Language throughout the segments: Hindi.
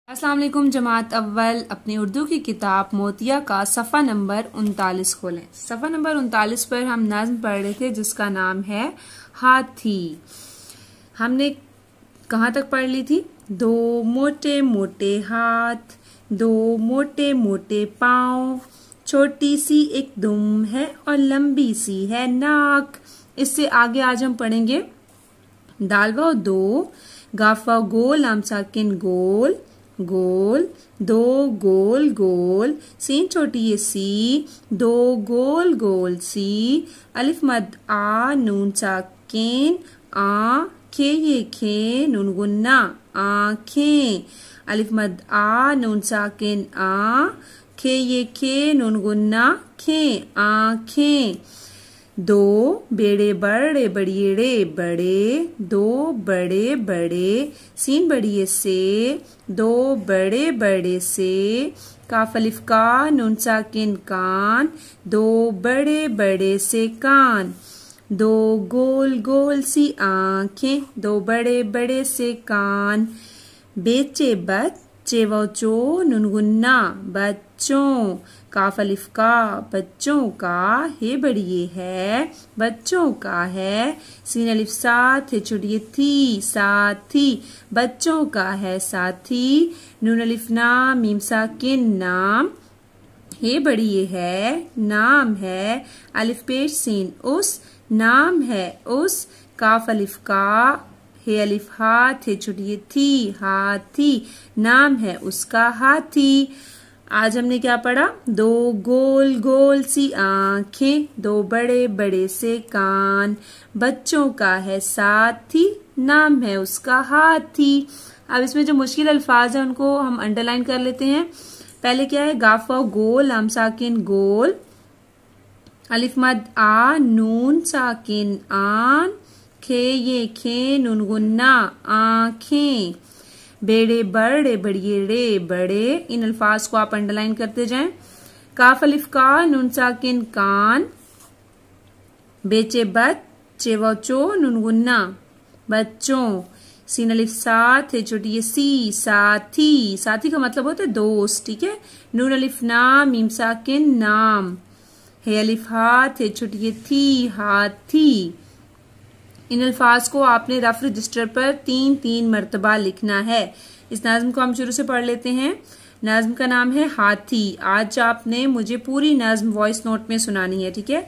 अस्सलाम वालेकुम जमात अव्वल। अपनी उर्दू की किताब मोतिया का सफ़ा नंबर 39 खोलें। सफ़ा नंबर 39 पर हम नज़्म पढ़ रहे थे जिसका नाम है हाथी। हमने कहाँ तक पढ़ ली थी? दो मोटे मोटे हाथ, दो मोटे मोटे पाँव, छोटी सी एक दुम है और लंबी सी है नाक। इससे आगे आज हम पढ़ेंगे दाल वाव दो, गाफ वाव गोल लाम साकिन गोल गोल, दो गोल गोल, सीन छोटी ये सी, दो गोल गोल सी, अलिफ मद आ नून साकिन आ, खे ये खे नून गुन्ना आँखें, अलिफ मद आ नून साकिन आ, खे ये खे नून गुन्ना खे आँखें। दो बेड़े बड़े बड़िएड़े बड़े, दो बड़े बड़े, सीन बड़िए से, दो बड़े बड़े से, काफ अलिफ का नून साकिन कान, दो बड़े बड़े से कान। दो गोल गोल सी आंखें, दो बड़े बड़े से कान। बेचे बच्चे वो चो नून गुन्ना बच्चों, काफ अलिफ का बच्चों का, हे बड़िए है बच्चों का है, सीन अलिफ साथ है छोड़िए थी साथी, बच्चों का है साथी। नून अलिफ नाम मीम साकिन नाम, हे बड़िए है नाम है, अलिफ पेश सीन उस, नाम है उस, काफ अलिफ का, हे अलिफ हाथ है छोड़िए थी हाथी, नाम है उसका हाथी। आज हमने क्या पढ़ा? दो गोल गोल सी आंखें, दो बड़े बड़े से कान, बच्चों का है साथी, नाम है उसका हाथी। अब इसमें जो मुश्किल अल्फाज है उनको हम अंडरलाइन कर लेते हैं। पहले क्या है? गाफ वाव गोल लाम साकिन गोल, अलिफ मद आ नून साकिन आन, खे ये खे नून गुन्ना आंखें। बेड़े बड़े बड़िएड़े बड़े, इन अल्फाज को आप अंडरलाइन करते जाएं। काफ अलिफ का नून साकिन कान, बेचे बच्चे वो चो नून गुन्ना बच्चों, सीन अलिफ साथ है छोटी ये सी साथी, साथी का मतलब होता है दोस्त, ठीक है। नून अलिफ नाम मीम साकिन नाम, हे अलिफ हाथ है छोटी ये थी हाथी। इन अल्फाज को आपने रफ रजिस्टर पर 3-3 मरतबा लिखना है। इस नज़्म को हम शुरू से पढ़ लेते हैं। नज़्म का नाम है हाथी। आज आपने मुझे पूरी नज़्म वॉइस नोट में सुनानी है, ठीक है।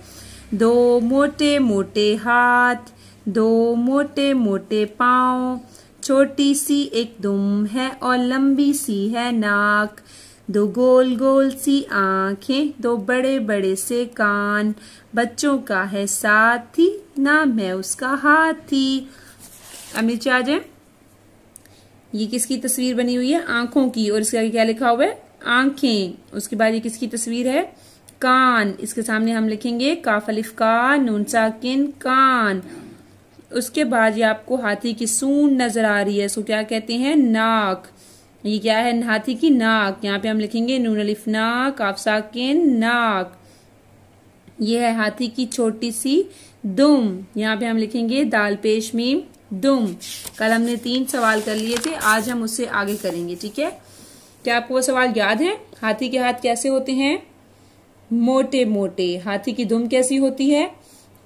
दो मोटे मोटे हाथ, दो मोटे मोटे पाँव, छोटी सी एक दुम है और लंबी सी है नाक, दो गोल गोल सी आंखें, दो बड़े बड़े से कान, बच्चों का है साथी, नाम है उसका हाथी। अब नीचे आ जाए। ये किसकी तस्वीर बनी हुई है? आंखों की। और इसके आगे क्या लिखा हुआ है? आंखें। उसके बाद ये किसकी तस्वीर है? कान। इसके सामने हम लिखेंगे काफ अलिफ का नून साकिन कान। उसके बाद ये आपको हाथी की सूंड नजर आ रही है, इसको क्या कहते हैं? नाक। ये क्या है? हाथी की नाक। यहाँ पे हम लिखेंगे नून अलिफ ना काफ साकिन नाक। ये है हाथी की छोटी सी दुम, यहाँ पे हम लिखेंगे दाल पेश मीम दुम। कल हमने 3 सवाल कर लिए थे, आज हम उससे आगे करेंगे, ठीक है। क्या आपको वो सवाल याद है? हाथी के हाथ कैसे होते हैं? मोटे मोटे। हाथी की दुम कैसी होती है?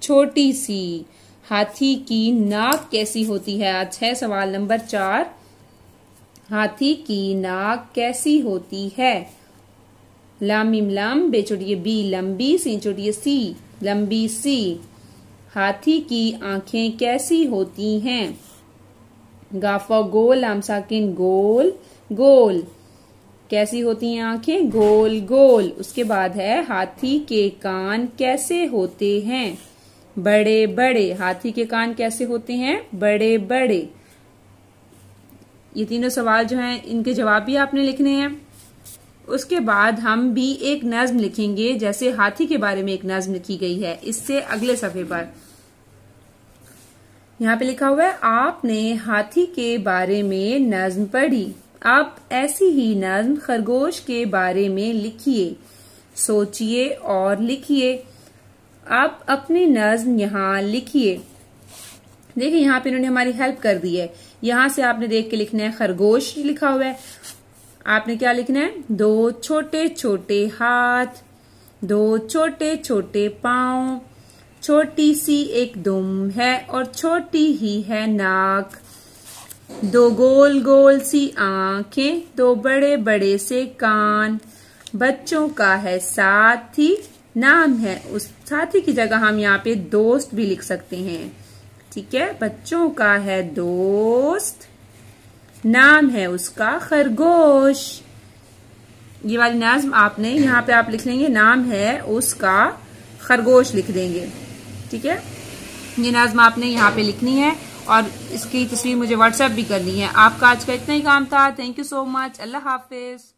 छोटी सी। हाथी की नाक कैसी होती है? आज है सवाल नंबर 4। हाथी की नाक कैसी होती है? लाम मीम लाम बे छोटी बी लंबी, सी छोटी सी लंबी सी। हाथी की आंखें कैसी होती हैं? गाफा गोल लाम साकिन गोल गोल, कैसी होती हैं आंखें? गोल गोल। उसके बाद है हाथी के कान कैसे होते हैं? बड़े बड़े। हाथी के कान कैसे होते हैं? बड़े बड़े। ये तीनों सवाल जो हैं इनके जवाब भी आपने लिखने हैं। उसके बाद हम भी एक नज्म लिखेंगे, जैसे हाथी के बारे में एक नज्म लिखी गई है, इससे अगले सफे पर। यहाँ पे लिखा हुआ है, आपने हाथी के बारे में नज्म पढ़ी, आप ऐसी ही नज्म खरगोश के बारे में लिखिए, सोचिए और लिखिए। आप अपनी नज्म यहाँ लिखिए। देखिए यहाँ पे इन्होंने हमारी हेल्प कर दी है। यहाँ से आपने देख के लिखना है खरगोश लिखा हुआ है, आपने क्या लिखना है? 2 छोटे छोटे हाथ, 2 छोटे छोटे पाँव, छोटी सी एक दुम है और छोटी ही है नाक, 2 गोल गोल सी आंखें, 2 बड़े बड़े से कान, बच्चों का है साथी, नाम है उस साथी की जगह हम यहाँ पे दोस्त भी लिख सकते हैं। ठीक है, बच्चों का है दोस्त, नाम है उसका खरगोश। ये वाली नाज़्म आपने यहाँ पे आप लिख लेंगे, नाम है उसका खरगोश लिख देंगे। ठीक है, ये नाज़्म आपने यहाँ पे लिखनी है और इसकी तस्वीर मुझे व्हाट्सएप भी करनी है। आपका आज का इतना ही काम था। Thank you so much. Allah Hafiz.